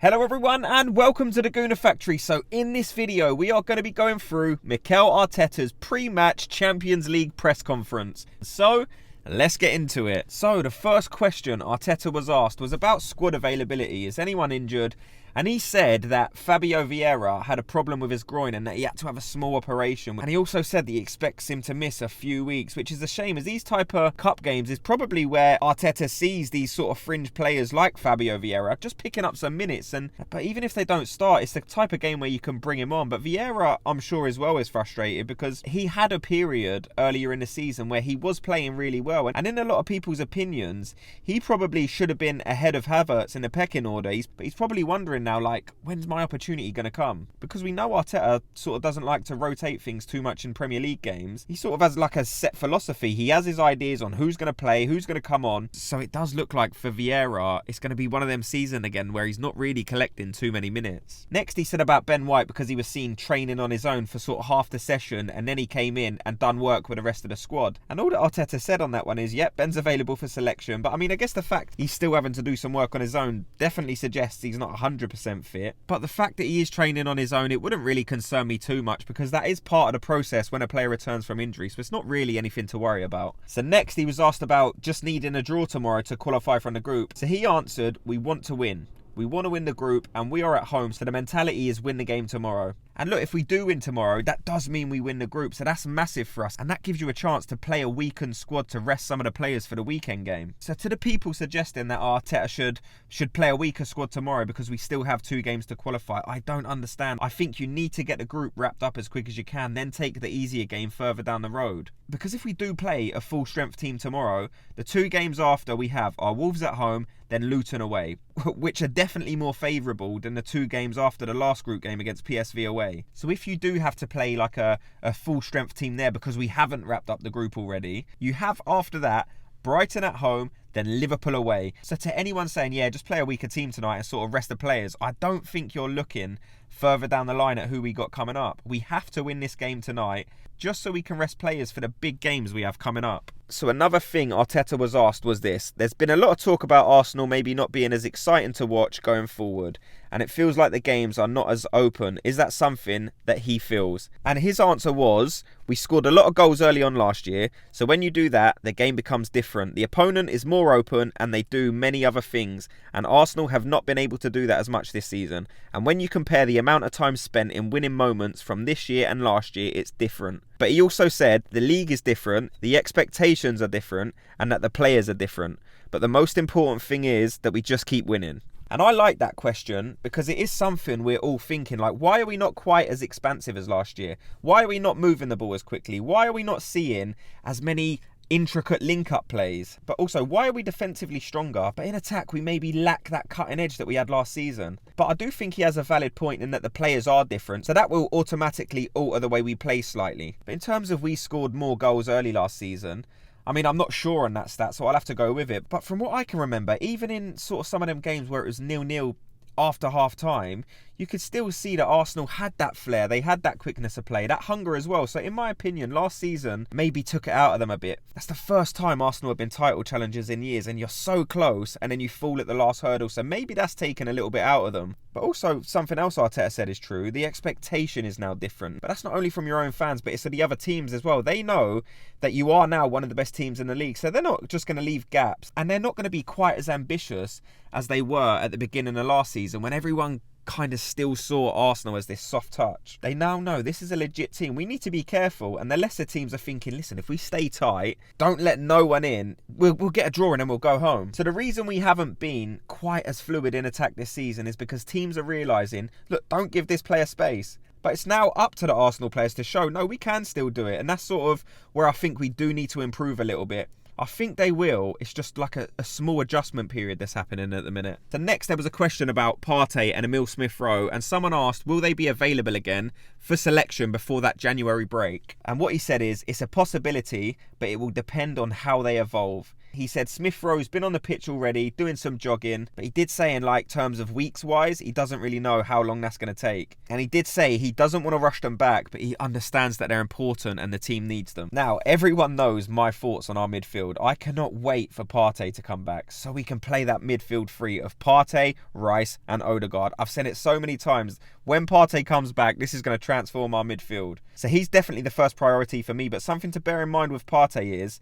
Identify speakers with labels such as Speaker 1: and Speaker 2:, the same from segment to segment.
Speaker 1: Hello everyone and welcome to the Gooner Factory. So in this video we are going to be going through Mikel Arteta's pre-match Champions League press conference. So let's get into it. So the first question Arteta was asked was about squad availability. Is anyone injured? And he said that Fabio Vieira had a problem with his groin and that he had to have a small operation. And he also said that he expects him to miss a few weeks, which is a shame, as these type of cup games is probably where Arteta sees these sort of fringe players like Fabio Vieira just picking up some minutes. But even if they don't start, it's the type of game where you can bring him on. But Vieira, I'm sure as well, is frustrated because he had a period earlier in the season where he was playing really well. And in a lot of people's opinions, he probably should have been ahead of Havertz in the pecking order. He's probably wondering now, like, when's my opportunity going to come? Because we know Arteta sort of doesn't like to rotate things too much in Premier League games. He sort of has like a set philosophy. He has his ideas on who's going to play, who's going to come on. So it does look like for Vieira, it's going to be one of them seasons again where he's not really collecting too many minutes. Next, he said about Ben White because he was seen training on his own for sort of half the session and then he came in and done work with the rest of the squad. And all that Arteta said on that one is, yep, Ben's available for selection. But I mean, I guess the fact he's still having to do some work on his own definitely suggests he's not 100% fit. But the fact that he is training on his own, it wouldn't really concern me too much because that is part of the process when a player returns from injury. So it's not really anything to worry about. So next, he was asked about just needing a draw tomorrow to qualify from the group. So he answered, we want to win. We want to win the group and we are at home, so the mentality is win the game tomorrow. And look, if we do win tomorrow, that does mean we win the group, so that's massive for us. And that gives you a chance to play a weakened squad to rest some of the players for the weekend game. So to the people suggesting that Arteta should play a weaker squad tomorrow because we still have 2 games to qualify, I don't understand. I think you need to get the group wrapped up as quick as you can, then take the easier game further down the road. Because if we do play a full strength team tomorrow, the 2 games after we have are Wolves at home, then Luton away, which are definitely more favourable than the 2 games after the last group game against PSV away. So if you do have to play like a full strength team there because we haven't wrapped up the group already, you have after that Brighton at home, then Liverpool away. So to anyone saying, yeah, just play a weaker team tonight and sort of rest the players, I don't think you're looking further down the line at who we got coming up. We have to win this game tonight just so we can rest players for the big games we have coming up. So another thing Arteta was asked was this. There's been a lot of talk about Arsenal maybe not being as exciting to watch going forward, and it feels like the games are not as open. Is that something that he feels? And his answer was, we scored a lot of goals early on last year, so when you do that, the game becomes different. The opponent is more open and they do many other things, and Arsenal have not been able to do that as much this season. And when you compare the amount of time spent in winning moments from this year and last year, it's different. But he also said the league is different, the expectations are different, and that the players are different. But the most important thing is that we just keep winning. And I like that question because it is something we're all thinking, like, why are we not quite as expansive as last year? Why are we not moving the ball as quickly? Why are we not seeing as many intricate link-up plays? But also, why are we defensively stronger, but in attack we maybe lack that cutting edge that we had last season? But I do think he has a valid point in that the players are different, so that will automatically alter the way we play slightly. But in terms of we scored more goals early last season, I mean, I'm not sure on that stat, so I'll have to go with it. But from what I can remember, even in sort of some of them games where it was 0-0 after half time, you could still see that Arsenal had that flair, they had that quickness of play, that hunger as well. So in my opinion, last season maybe took it out of them a bit. That's the first time Arsenal have been title challengers in years, and you're so close and then you fall at the last hurdle, so maybe that's taken a little bit out of them. But also, something else Arteta said is true, the expectation is now different. But that's not only from your own fans, but it's to the other teams as well. They know that you are now one of the best teams in the league, so they're not just going to leave gaps, and they're not going to be quite as ambitious as they were at the beginning of last season when everyone kind of still saw Arsenal as this soft touch. They now know this is a legit team. We need to be careful, and the lesser teams are thinking, listen, if we stay tight, don't let no one in, we'll get a draw and then we'll go home. So the reason we haven't been quite as fluid in attack this season is because teams are realising, look, don't give this player space. But it's now up to the Arsenal players to show, no, we can still do it. And that's sort of where I think we do need to improve a little bit. I think they will. It's just like a small adjustment period that's happening at the minute. So next, there was a question about Partey and Emil Smith-Rowe, and someone asked, will they be available again for selection before that January break? And what he said is, it's a possibility, but it will depend on how they evolve. He said Smith Rowe's been on the pitch already, doing some jogging, but he did say in like terms of weeks-wise, he doesn't really know how long that's going to take. And he did say he doesn't want to rush them back, but he understands that they're important and the team needs them. Now, everyone knows my thoughts on our midfield. I cannot wait for Partey to come back so we can play that midfield three of Partey, Rice and Odegaard. I've said it so many times. When Partey comes back, this is going to transform our midfield. So he's definitely the first priority for me, but something to bear in mind with Partey is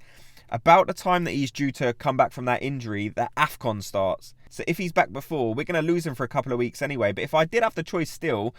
Speaker 1: about the time that he's due to come back from that injury, that AFCON starts. So if he's back before, we're going to lose him for a couple of weeks anyway. But if I did have the choice still,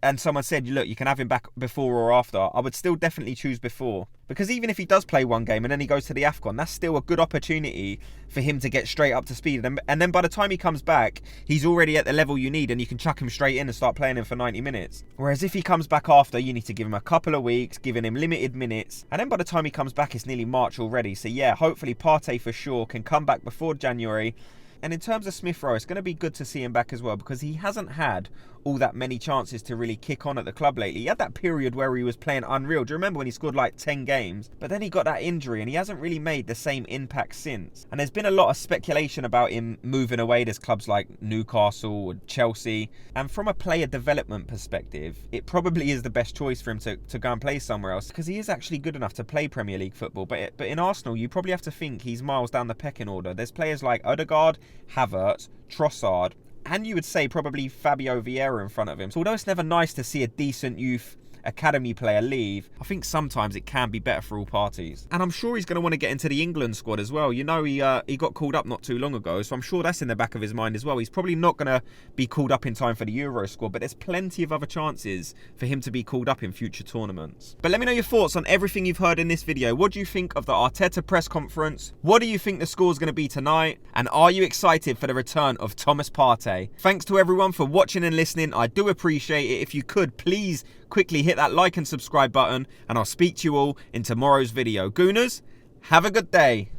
Speaker 1: and someone said, look, you can have him back before or after, I would still definitely choose before. Because even if he does play one game and then he goes to the AFCON, that's still a good opportunity for him to get straight up to speed. And then by the time he comes back, he's already at the level you need and you can chuck him straight in and start playing him for 90 minutes. Whereas if he comes back after, you need to give him a couple of weeks, giving him limited minutes. And then by the time he comes back, it's nearly March already. So yeah, hopefully Partey for sure can come back before January. And in terms of Smith Rowe, it's going to be good to see him back as well because he hasn't had all that many chances to really kick on at the club lately. He had that period where he was playing unreal. Do you remember when he scored like 10 games? But then he got that injury and he hasn't really made the same impact since. And there's been a lot of speculation about him moving away. There's clubs like Newcastle or Chelsea. And from a player development perspective, it probably is the best choice for him to go and play somewhere else because he is actually good enough to play Premier League football. But in Arsenal, you probably have to think he's miles down the pecking order. There's players like Odegaard, Havertz, Trossard, and you would say probably Fabio Vieira in front of him. So although it's never nice to see a decent youth academy player leave, I think sometimes it can be better for all parties. And I'm sure he's going to want to get into the England squad as well. You know, he got called up not too long ago, so I'm sure that's in the back of his mind as well. He's probably not going to be called up in time for the Euro squad, but there's plenty of other chances for him to be called up in future tournaments. But let me know your thoughts on everything you've heard in this video. What do you think of the Arteta press conference? What do you think the score's going to be tonight? And are you excited for the return of Thomas Partey? Thanks to everyone for watching and listening. I do appreciate it. If you could, please quickly hit that like and subscribe button, and I'll speak to you all in tomorrow's video. Gooners, have a good day.